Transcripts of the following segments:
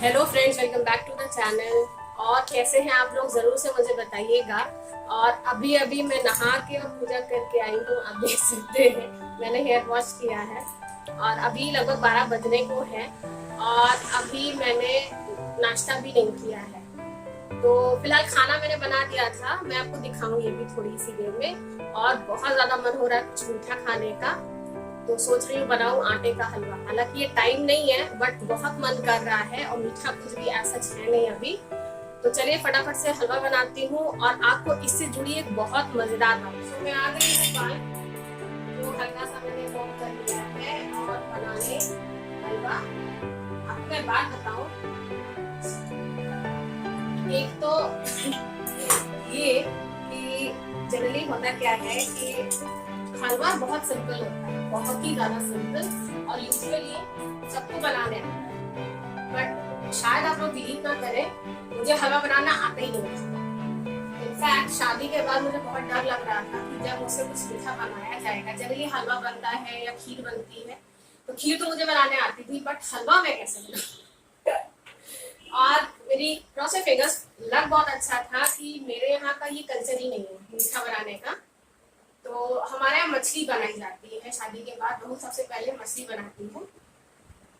Hello friends, welcome back to the channel. और कैसे हैं आप लोग, ज़रूर से मुझे बताइएगा। और अभी अभी मैं नहा के और पूजा करके आई हूँ। आप देख सकते हैं मैंने हेयर वॉश किया है और अभी लगभग 12 बजने को है। और अभी मैंने नाश्ता भी नहीं किया है। तो फिलहाल खाना मैंने बना दिया था, मैं आपको दिखाऊंगी अभी थोड़ी सी देर में। और बहुत ज़्यादा मन हो रहा है कुछ मीठा खाने का, तो सोच रही हूँ बनाऊं आटे का हलवा। हालांकि ये टाइम नहीं है बट बहुत मन कर रहा है और मीठा कुछ भी ऐसा है नहीं अभी। तो चलिए फटाफट से हलवा बनाती हूँ और आपको इससे जुड़ी एक बहुत मजेदार बात। तो मैं आ गई हूँ बाल, तो हल्का सा मैंने वॉक कर लिया है और बनाने हलवा। आपको मैं बात बताऊं, एक तो ये कि जनरली होता क्या है कि हलवा बहुत सिंपल होता है, बहुत ही ज्यादा सिंपल, और यूजुअली सबको बनाने आता है। बट शायद आप लोग बिलीव ना करें, मुझे हलवा बनाना आता ही नहीं था। इनफैक्ट शादी के बाद मुझे बहुत डर लग रहा था कि जब मुझसे कुछ मीठा बनाया जाएगा। जनरली हलवा बनता है या खीर बनती है, तो खीर तो मुझे बनाने आती थी, बट हलवा मैं कैसे बनाऊं। और मेरी क्रॉस फिंगर्स लग बहुत अच्छा था कि मेरे यहाँ का ये कल्चर ही नहीं है मीठा बनाने का। तो हमारे यहाँ मछली बनाई जाती है शादी के बाद, बहू सबसे पहले मछली बनाती है।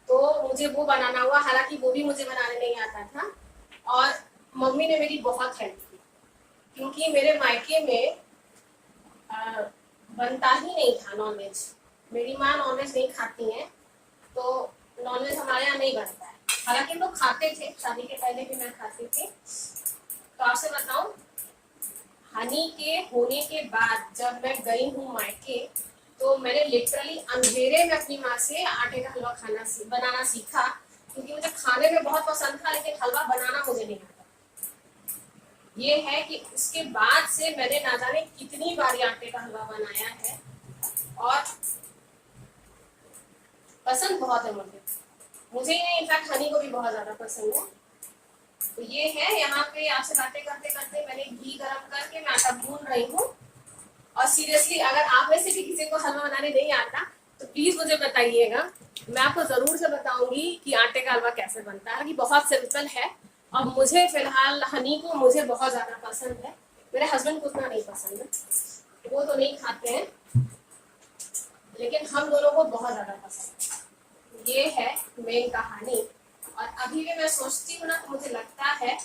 तो मुझे वो बनाना हुआ, हालांकि वो भी मुझे बनाने नहीं आता था। और मम्मी ने मेरी बहुत हेल्प की, क्योंकि मेरे मायके में बनता ही नहीं था नॉनवेज। मेरी माँ नॉनवेज नहीं खाती है, तो नॉनवेज हमारे यहाँ नहीं बनता है। हालांकि लोग खाते थे, शादी के पहले भी मैं खाती थी। तो आपसे बताऊं, हनी के होने के बाद जब मैं गई हूँ मायके, तो मैंने लिटरली अंधेरे में अपनी माँ से आटे का हलवा बनाना सीखा, क्योंकि मुझे खाने में बहुत पसंद था लेकिन हलवा बनाना मुझे नहीं आता। ये है कि उसके बाद से मैंने ना जाने कितनी बार आटे का हलवा बनाया है और पसंद बहुत है मुझे। मुझे ही नहीं, इनफैक्ट हनी को भी बहुत ज्यादा पसंद है। तो ये है, यहाँ पे आपसे बातें करते करते मैंने घी गरम करके मैं आटा भून रही हूँ। और सीरियसली अगर आप में से भी किसी को हलवा बनाने नहीं आता तो प्लीज मुझे बताइएगा, मैं आपको जरूर से बताऊंगी कि आटे का हलवा कैसे बनता है। कि बहुत सिंपल है और मुझे फिलहाल हनी को मुझे बहुत ज्यादा पसंद है। मेरे हस्बैंड को उतना नहीं पसंद है, वो तो नहीं खाते हैं, लेकिन हम दोनों को बहुत ज्यादा पसंद है। ये है मेन कहानी। और अभी भी मैं सोचती हूँ ना, तो मुझे लगता है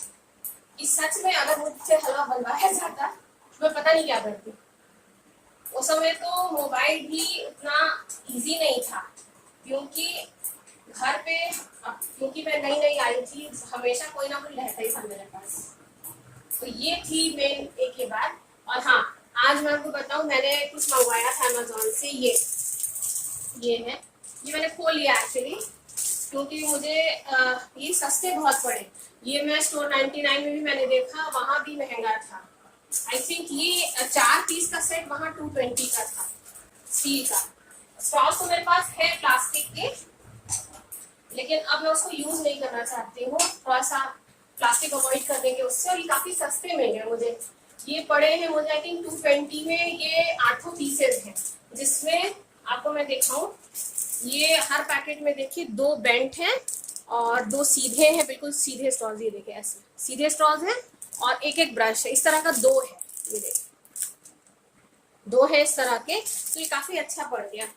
कि सच में अगर मुझसे हलवा बनवाया जाता तो मैं पता नहीं क्या करती। उस समय तो मोबाइल भी उतना इजी नहीं था, क्योंकि घर पे, क्योंकि मैं नई नई आई थी, हमेशा कोई ना कोई रहता ही था मेरे पास। तो ये थी मेन एक के बाद। और हाँ, आज मैं आपको बताऊं, मैंने कुछ मंगवाया था अमेजोन से। ये है, ये मैंने खोल लिया एक्चुअली, क्योंकि मुझे ये सस्ते बहुत पड़े। ये मैं स्टोर 99 में भी मैंने देखा, वहां भी महंगा था। आई थिंक ये 4 पीस का सेट वहां 220 का था, स्टील का। स्ट्रॉस तो मेरे पास है प्लास्टिक के, लेकिन अब मैं उसको यूज नहीं करना चाहती हूँ, थोड़ा सा प्लास्टिक अवॉइड करने के उससे। और ये काफी सस्ते मिल गए मुझे। ये पड़े हैं मुझे आई थिंक 220 में। ये 8 पीसेज हैं, जिसमें आपको मैं दिखाऊं, ये हर पैकेट में देखिए 2 बेंट हैं और 2 सीधे हैं, बिल्कुल सीधे स्ट्रॉज। ये देखिए ऐसे सीधे स्ट्रॉज हैं और एक एक ब्रश है, इस तरह का 2 है। ये देखिए 2 है इस तरह के, तो ये काफी अच्छा पड़ गया।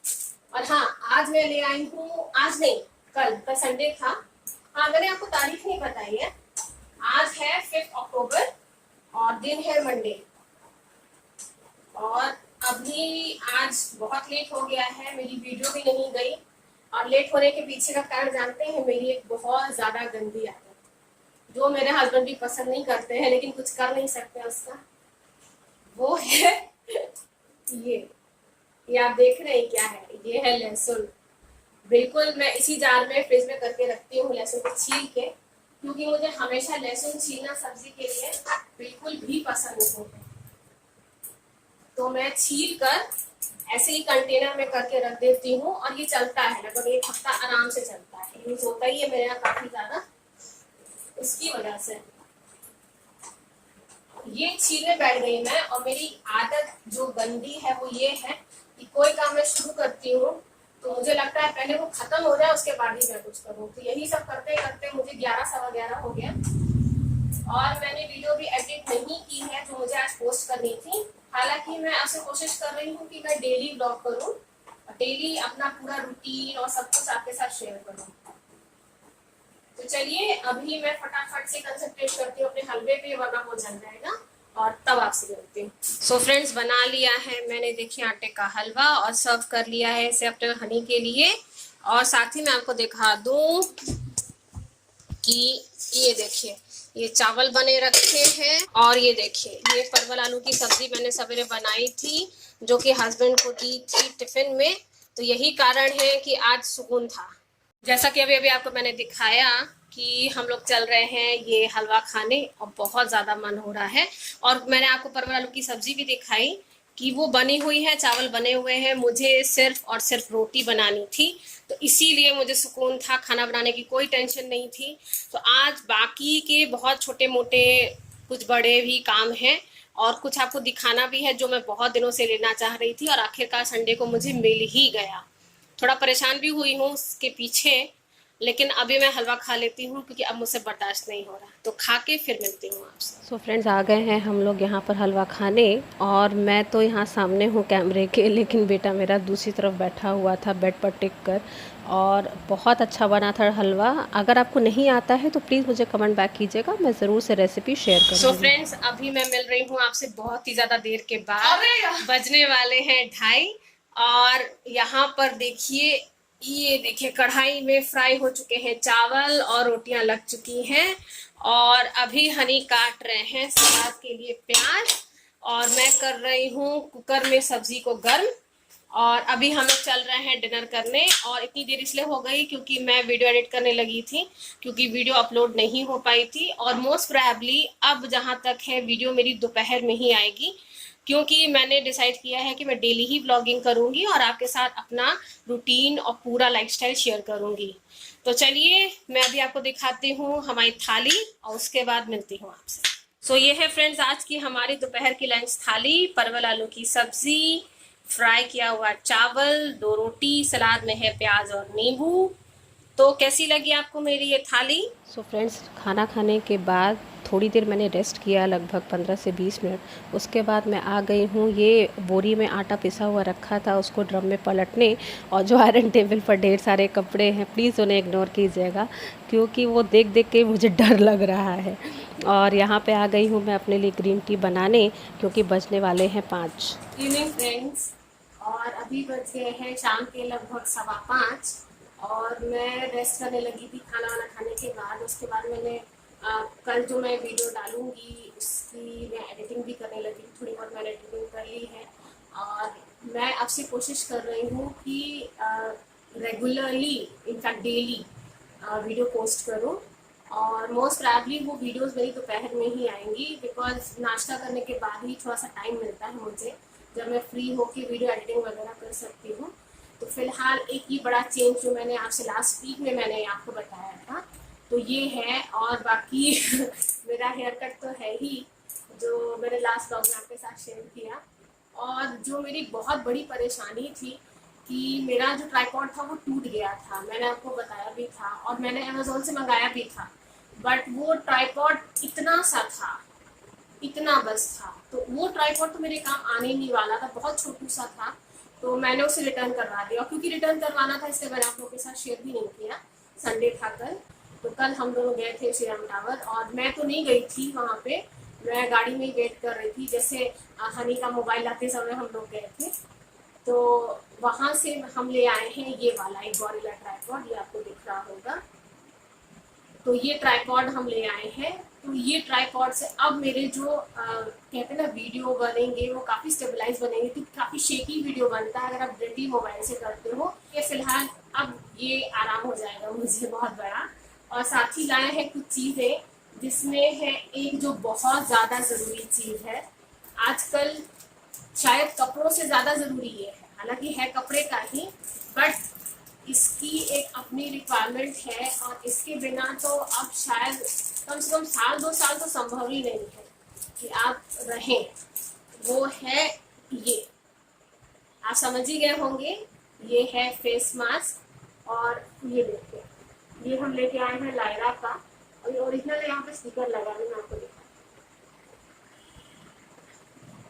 और हाँ, आज मैं ले आई हूँ, आज नहीं कल संडे था। हाँ, मैंने आपको तारीख नहीं बताई है। आज है 5 अक्टूबर और दिन है मंडे। और अभी आज बहुत लेट हो गया है, मेरी वीडियो भी नहीं गई। और लेट होने के पीछे का कारण जानते हैं, मेरी एक बहुत ज्यादा गंदी आदत, जो मेरे हस्बैंड भी पसंद नहीं करते हैं, लेकिन कुछ कर नहीं सकते उसका। वो है ये आप देख रहे हैं क्या है, ये है लहसुन। बिल्कुल मैं इसी जार में फ्रिज में करके रखती हूँ लहसुन को छील के, क्योंकि मुझे हमेशा लहसुन छीलना सब्जी के लिए बिल्कुल भी पसंद नहीं है। तो मैं छील कर ऐसे ही कंटेनर में करके रख देती हूँ और ये चलता है, लगभग 1 हफ्ता आराम से चलता है। यूज होता ही है मेरे यहाँ काफी ज्यादा, उसकी वजह से ये छीलने बैठ गई मैं। और मेरी आदत जो गंदी है वो ये है कि कोई काम मैं शुरू करती हूँ तो मुझे लगता है पहले वो खत्म हो जाए उसके बाद ही मैं कुछ करूँ। तो यही सब करते करते मुझे 11 सवा 11 हो गया और मैंने वीडियो भी एडिट नहीं की है जो मुझे आज पोस्ट करनी थी। हालांकि मैं आपसे कोशिश कर रही हूँ कि मैं डेली ब्लॉग करूँ, डेली अपना पूरा रूटीन और सब कुछ आपके साथ शेयर करूँ। तो चलिए अभी मैं फटाफट से कंसंट्रेट करती हूँ अपने हलवे पे, वरना वो जल जाएगा और तब आपसे मिलती हूँ। सो फ्रेंड्स, बना लिया है मैंने देखिए आटे का हलवा और सर्व कर लिया है इसे अपने हनी के लिए। और साथ ही मैं आपको दिखा दूं कि ये देखिए ये चावल बने रखे हैं और ये देखिए ये परवल आलू की सब्जी मैंने सवेरे बनाई थी जो कि हस्बैंड को दी थी टिफिन में। तो यही कारण है कि आज सुकून था। जैसा कि अभी अभी आपको मैंने दिखाया कि हम लोग चल रहे हैं ये हलवा खाने और बहुत ज़्यादा मन हो रहा है। और मैंने आपको परवल आलू की सब्जी भी दिखाई कि वो बनी हुई है, चावल बने हुए हैं, मुझे सिर्फ और सिर्फ रोटी बनानी थी। तो इसीलिए मुझे सुकून था, खाना बनाने की कोई टेंशन नहीं थी। तो आज बाकी के बहुत छोटे मोटे कुछ बड़े भी काम हैं और कुछ आपको दिखाना भी है जो मैं बहुत दिनों से लेना चाह रही थी और आखिरकार संडे को मुझे मिल ही गया। थोड़ा परेशान भी हुई हूँ उसके पीछे, लेकिन अभी मैं हलवा खा लेती हूँ क्योंकि अब मुझसे बर्दाश्त नहीं हो रहा। तो खा के फिर मिलती हूँ आपसे। सो फ्रेंड्स, आ गए हैं हम लोग यहाँ पर हलवा खाने और मैं तो यहाँ सामने हूँ कैमरे के, लेकिन बेटा मेरा दूसरी तरफ बैठा हुआ था बेड पर टिक कर। और बहुत अच्छा बना था हलवा। अगर आपको नहीं आता है तो प्लीज़ मुझे कमेंट बैक कीजिएगा, मैं ज़रूर से रेसिपी शेयर करूँगी। सो फ्रेंड्स, अभी मैं मिल रही हूँ आपसे बहुत ही ज़्यादा देर के बाद। बजने वाले हैं 2:30 और यहाँ पर देखिए ये देखिए कढ़ाई में फ्राई हो चुके हैं चावल और रोटियां लग चुकी हैं। और अभी हनी काट रहे हैं सलाद के लिए प्याज और मैं कर रही हूँ कुकर में सब्जी को गर्म। और अभी हम लोग चल रहे हैं डिनर करने। और इतनी देर इसलिए हो गई क्योंकि मैं वीडियो एडिट करने लगी थी, क्योंकि वीडियो अपलोड नहीं हो पाई थी। और मोस्ट प्रोबेबली अब जहाँ तक है वीडियो मेरी दोपहर में ही आएगी, क्योंकि मैंने डिसाइड किया है कि मैं डेली ही ब्लॉगिंग करूंगी और आपके साथ अपना रूटीन और पूरा लाइफस्टाइल शेयर करूंगी। तो चलिए मैं अभी आपको दिखाती हूँ हमारी थाली और उसके बाद मिलती हूँ आपसे। सो ये है फ्रेंड्स आज की हमारी दोपहर की लंच थाली। परवल आलू की सब्जी, फ्राई किया हुआ चावल, 2 रोटी, सलाद में है प्याज और नींबू। तो कैसी लगी आपको मेरी ये थाली? सो फ्रेंड्स, खाना खाने के बाद थोड़ी देर मैंने रेस्ट किया, लगभग 15 से 20 मिनट। उसके बाद मैं आ गई हूँ, ये बोरी में आटा पिसा हुआ रखा था उसको ड्रम में पलटने। और जो आयरन टेबल पर ढेर सारे कपड़े हैं, प्लीज़ उन्हें इग्नोर कीजिएगा क्योंकि वो देख देख के मुझे डर लग रहा है। और यहाँ पे आ गई हूँ मैं अपने लिए ग्रीन टी बनाने, क्योंकि बजने वाले हैं 5। इवनिंग फ्रेंड्स, और अभी बज गए हैं शाम के लगभग 5:15 और मैं रेस्ट करने लगी थी खाना वाना खाने के बाद। उसके बाद मैंने कल जो मैं वीडियो डालूंगी उसकी मैं एडिटिंग भी करने लगी, थोड़ी बहुत मैंने एडिटिंग कर ली है। और मैं आपसे कोशिश कर रही हूँ कि regularly, in fact daily video post करूँ। और मोस्ट प्रोबेबली वो वीडियोस मेरी दोपहर में ही आएंगी, बिकॉज नाश्ता करने के बाद ही थोड़ा सा टाइम मिलता है मुझे, जब मैं फ्री होकर वीडियो एडिटिंग वगैरह कर सकती हूँ। तो फिलहाल एक ही बड़ा चेंज जो मैंने आपसे लास्ट वीक में मैंने आपको बताया था तो ये है। और बाकी मेरा हेयर कट तो है ही, जो मैंने लास्ट ब्लॉग में आपके साथ शेयर किया। और जो मेरी बहुत बड़ी परेशानी थी कि मेरा जो ट्राइपॉड था वो टूट गया था, मैंने आपको बताया भी था और मैंने अमेज़ोन से मंगाया भी था। बट वो ट्राइपॉड इतना सा था, इतना बस था, तो वो ट्राइपॉड तो मेरे काम आने ही नहीं वाला था, बहुत छोटू सा था। तो मैंने उसे रिटर्न करवा दिया। क्योंकि रिटर्न करवाना था इसलिए मैंने आप लोगों के साथ शेयर भी नहीं किया। संडे था कल, तो कल हम दोनों गए थे श्री राम टावर और मैं तो नहीं गई थी वहाँ पे, मैं गाड़ी में ही वेट कर रही थी। जैसे हनी का मोबाइल लाते समय हम लोग गए थे, तो वहाँ से हम ले आए हैं ये वाला एक गॉरिल्ला ट्राइपॉड, ये आपको दिख रहा होगा। तो ये ट्राइपॉड हम ले आए हैं। तो ये ट्राइपॉड से अब मेरे जो कहते हैं ना वीडियो बनेंगे वो काफ़ी स्टेबलाइज बनेंगे, क्योंकि काफ़ी शेकी वीडियो बनता है अगर आप डायरेक्टली मोबाइल से करते हो। ये फिलहाल अब ये आराम हो जाएगा मुझे बहुत बड़ा। और साथ ही लाए हैं कुछ चीज़ें, जिसमें है एक जो बहुत ज़्यादा ज़रूरी चीज़ है आजकल, शायद कपड़ों से ज़्यादा ज़रूरी ये है, हालांकि है कपड़े का ही, बट इसकी एक अपनी रिक्वायरमेंट है और इसके बिना तो अब शायद कम से कम 1-2 साल तो संभव ही नहीं है कि आप रहें। वो है ये, आप समझ ही गए होंगे, ये है फेस मास्क, और ये देखिए ये हम लेके आए हैं लायरा का, और ये ओरिजिनल यहाँ पे स्टिकर लगा है, मैं आपको दिखा।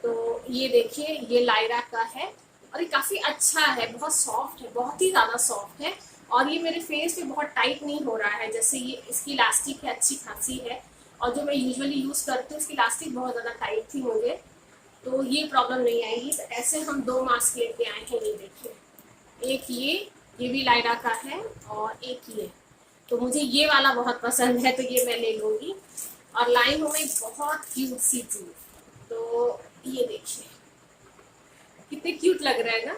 तो ये देखिए ये लायरा का है, और ये काफ़ी अच्छा है, बहुत सॉफ्ट है, बहुत ही ज़्यादा सॉफ्ट है, और ये मेरे फेस पे बहुत टाइट नहीं हो रहा है। जैसे ये इसकी इलास्टिक है, अच्छी खासी है, और जो मैं यूजुअली यूज़ करती हूँ उसकी इलास्टिक बहुत ज़्यादा टाइट थी मुझे, तो ये प्रॉब्लम नहीं आएगी। तो ऐसे हम 2 मास्क लेके आए हैं, ये देखिए, एक ये भी लायरा का है, और एक ये। तो मुझे ये वाला बहुत पसंद है, तो ये मैं ले लूँगी। और लाई हूँ मैं बहुत क्यूट सी चीज़, तो ये देखिए कितने क्यूट लग रहा है ना,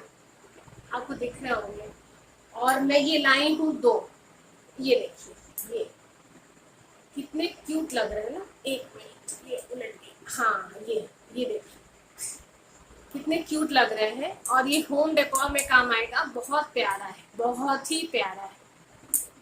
आपको दिख रहे होंगे। और मैं ये लाई हूँ 2, ये देखिए ये कितने क्यूट लग रहे हैं ना। एक मिनट ये उलट गई, हाँ ये देखिए कितने क्यूट लग रहे हैं, और ये होम डेकोर में काम आएगा, बहुत प्यारा है, बहुत ही प्यारा है।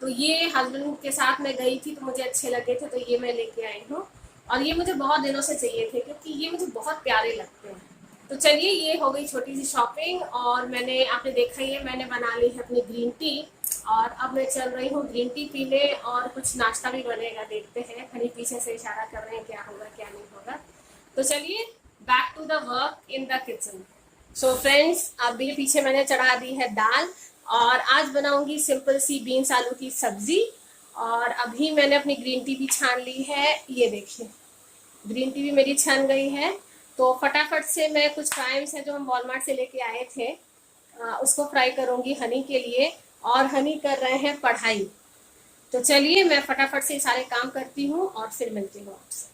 तो ये हस्बैंड के साथ मैं गई थी तो मुझे अच्छे लगे थे, तो ये मैं लेके आई हूँ, और ये मुझे बहुत दिनों से चाहिए थे क्योंकि ये मुझे बहुत प्यारे लगते हैं। तो चलिए ये हो गई छोटी सी शॉपिंग, और मैंने आपने देखा ही है मैंने बना ली है अपनी ग्रीन टी, और अब मैं चल रही हूँ ग्रीन टी पीने, और कुछ नाश्ता भी बनेगा, देखते हैं। खनी पीछे से इशारा कर रहे हैं क्या होगा क्या नहीं होगा। तो चलिए back to the work in the kitchen. So friends अभी पीछे मैंने चढ़ा दी है दाल, और आज बनाऊंगी सिंपल सी बीन्स आलू की सब्जी। और अभी मैंने अपनी ग्रीन टी भी छान ली है, ये देखिए ग्रीन टी भी मेरी छन गई है। तो फटाफट से मैं कुछ फ्राइम्स हैं जो हम वॉलमार्ट से लेके आए थे, उसको फ्राई करूंगी हनी के लिए, और हनी कर रहे हैं पढ़ाई। तो चलिए मैं फटाफट से सारे काम करती हूँ और फिर मिलती हूँ आपसे।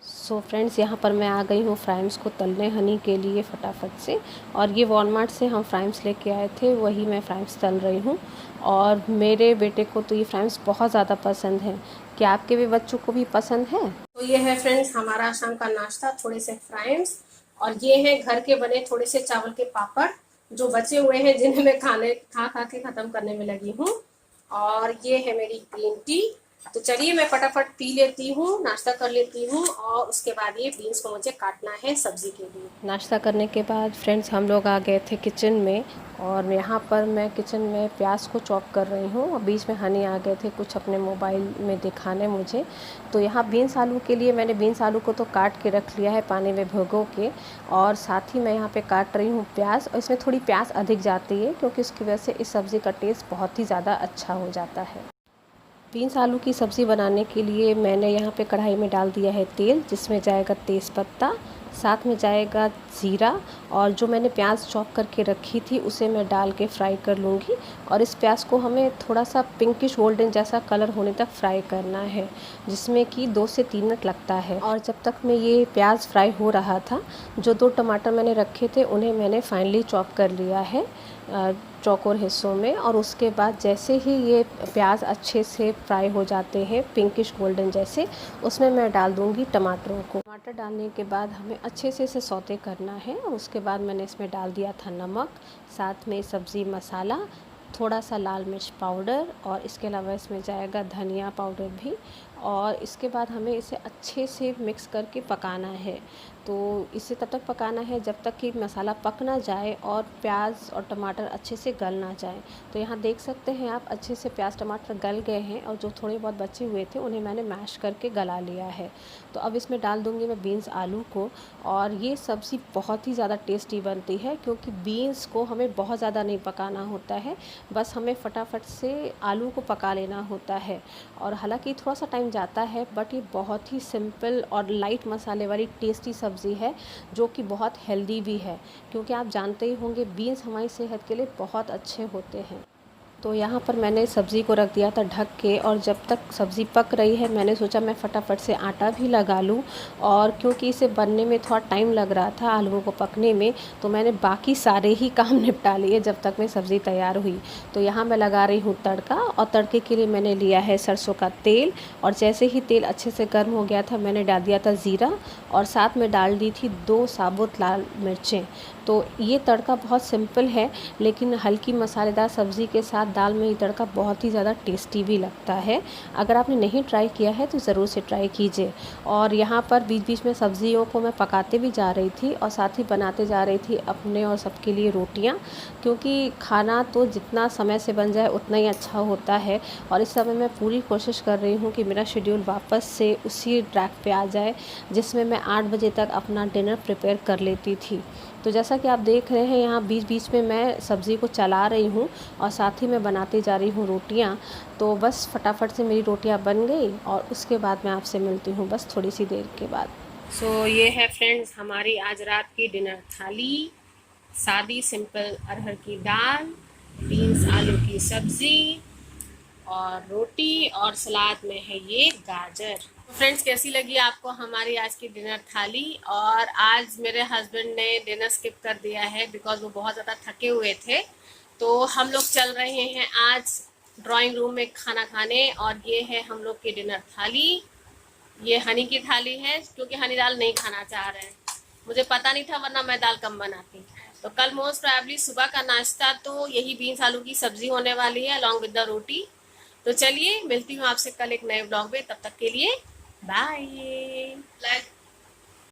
सो फ्रेंड्स यहाँ पर मैं आ गई हूँ फ्राइम्स को तलने हनी के लिए फटाफट से। और ये वॉलमार्ट से हम फ्राइम्स लेके आए थे, वही मैं फ्राइम्स तल रही हूँ। और मेरे बेटे को तो ये फ्राइम्स बहुत ज़्यादा पसंद है। क्या आपके भी बच्चों को भी पसंद है? तो ये है फ्रेंड्स हमारा शाम का नाश्ता, थोड़े से फ्राइम्स, और ये है घर के बने थोड़े से चावल के पापड़ जो बचे हुए हैं, जिन्हें मैं खा खा के ख़त्म करने में लगी हूँ। और ये है मेरी ग्रीन टी। तो चलिए मैं फटाफट पी लेती हूँ, नाश्ता कर लेती हूँ, और उसके बाद ये बीन्स को मुझे काटना है सब्जी के लिए। नाश्ता करने के बाद फ्रेंड्स हम लोग आ गए थे किचन में, और यहाँ पर मैं किचन में प्याज को चॉप कर रही हूँ, और बीच में हनी आ गए थे कुछ अपने मोबाइल में दिखाने मुझे। तो यहाँ बीन्स आलू के लिए मैंने बीन्स आलू को तो काट के रख लिया है पानी में भिगो के, और साथ ही मैं यहाँ पे काट रही हूँ प्याज। और इसमें थोड़ी प्याज अधिक जाती है क्योंकि उसकी वजह से इस सब्ज़ी का टेस्ट बहुत ही ज़्यादा अच्छा हो जाता है। बीन्स आलू की सब्ज़ी बनाने के लिए मैंने यहाँ पे कढ़ाई में डाल दिया है तेल, जिसमें जाएगा तेज़पत्ता, साथ में जाएगा ज़ीरा, और जो मैंने प्याज चॉप करके रखी थी उसे मैं डाल के फ्राई कर लूँगी। और इस प्याज को हमें थोड़ा सा पिंकिश गोल्डन जैसा कलर होने तक फ्राई करना है, जिसमें कि 2 से 3 मिनट लगता है। और जब तक मैं ये प्याज फ्राई हो रहा था, जो 2 टमाटर मैंने रखे थे उन्हें मैंने फाइनली चॉप कर लिया है चौकोर हिस्सों में। और उसके बाद जैसे ही ये प्याज अच्छे से फ्राई हो जाते हैं पिंकिश गोल्डन जैसे, उसमें मैं डाल दूंगी टमाटरों को। टमाटर डालने के बाद हमें अच्छे से इसे सौते करना है, और उसके बाद मैंने इसमें डाल दिया था नमक, साथ में सब्ज़ी मसाला, थोड़ा सा लाल मिर्च पाउडर, और इसके अलावा इसमें जाएगा धनिया पाउडर भी। और इसके बाद हमें इसे अच्छे से मिक्स करके पकाना है। तो इसे तब तक पकाना है जब तक कि मसाला पक ना जाए और प्याज और टमाटर अच्छे से गल ना जाए। तो यहाँ देख सकते हैं आप अच्छे से प्याज टमाटर गल गए हैं, और जो थोड़े बहुत बचे हुए थे उन्हें मैंने मैश करके गला लिया है। तो अब इसमें डाल दूँगी मैं बीन्स आलू को। और ये सब्ज़ी बहुत ही ज़्यादा टेस्टी बनती है क्योंकि बीन्स को हमें बहुत ज़्यादा नहीं पकाना होता है, बस हमें फटाफट से आलू को पका लेना होता है। और हालांकि थोड़ा सा टाइम जाता है, बट ये बहुत ही सिंपल और लाइट मसाले वाली टेस्टी सब्ज़ी है, जो कि बहुत हेल्दी भी है, क्योंकि आप जानते ही होंगे बीन्स हमारी सेहत के लिए बहुत अच्छे होते हैं। तो यहाँ पर मैंने सब्ज़ी को रख दिया था ढक के, और जब तक सब्ज़ी पक रही है मैंने सोचा मैं फटाफट से आटा भी लगा लूँ। और क्योंकि इसे बनने में थोड़ा टाइम लग रहा था आलूओं को पकने में, तो मैंने बाकी सारे ही काम निपटा लिए जब तक मैं सब्ज़ी तैयार हुई। तो यहाँ मैं लगा रही हूँ तड़का, और तड़के के लिए मैंने लिया है सरसों का तेल। और जैसे ही तेल अच्छे से गर्म हो गया था मैंने डाल दिया था ज़ीरा, और साथ में डाल दी थी 2 साबुत लाल मिर्चें। तो ये तड़का बहुत सिंपल है, लेकिन हल्की मसालेदार सब्ज़ी के साथ दाल में ये तड़का बहुत ही ज़्यादा टेस्टी भी लगता है। अगर आपने नहीं ट्राई किया है तो ज़रूर से ट्राई कीजिए। और यहाँ पर बीच बीच में सब्जियों को मैं पकाते भी जा रही थी और साथ ही बनाते जा रही थी अपने और सबके लिए रोटियाँ, क्योंकि खाना तो जितना समय से बन जाए उतना ही अच्छा होता है। और इस समय मैं पूरी कोशिश कर रही हूँ कि मेरा शेड्यूल वापस से उसी ट्रैक पे आ जाए जिसमें मैं 8 बजे तक अपना डिनर प्रिपेयर कर लेती थी। तो जैसा कि आप देख रहे हैं, यहाँ बीच बीच में मैं सब्ज़ी को चला रही हूँ और साथ ही मैं बनाती जा रही हूँ रोटियाँ। तो बस फटाफट से मेरी रोटियाँ बन गई और उसके बाद मैं आपसे मिलती हूँ बस थोड़ी सी देर के बाद। सो ये है फ्रेंड्स हमारी आज रात की डिनर थाली। सादी सिंपल अरहर की दाल, बीन्स आलू की सब्ज़ी और रोटी, और सलाद में है ये गाजर। तो फ्रेंड्स कैसी लगी आपको हमारी आज की डिनर थाली? और आज मेरे हस्बैंड ने डिनर स्किप कर दिया है बिकॉज वो बहुत ज़्यादा थके हुए थे। तो हम लोग चल रहे हैं आज ड्राइंग रूम में खाना खाने, और ये है हम लोग की डिनर थाली। ये हनी की थाली है क्योंकि हनी दाल नहीं खाना चाह रहे हैं। मुझे पता नहीं था, वरना मैं दाल कम बनाती। तो कल मोस्ट प्रोबेबली सुबह का नाश्ता तो यही बीन्स आलू की सब्जी होने वाली है अलॉन्ग विद द रोटी। तो चलिए मिलती हूँ आपसे कल एक नए ब्लॉग में, तब तक के लिए बाय।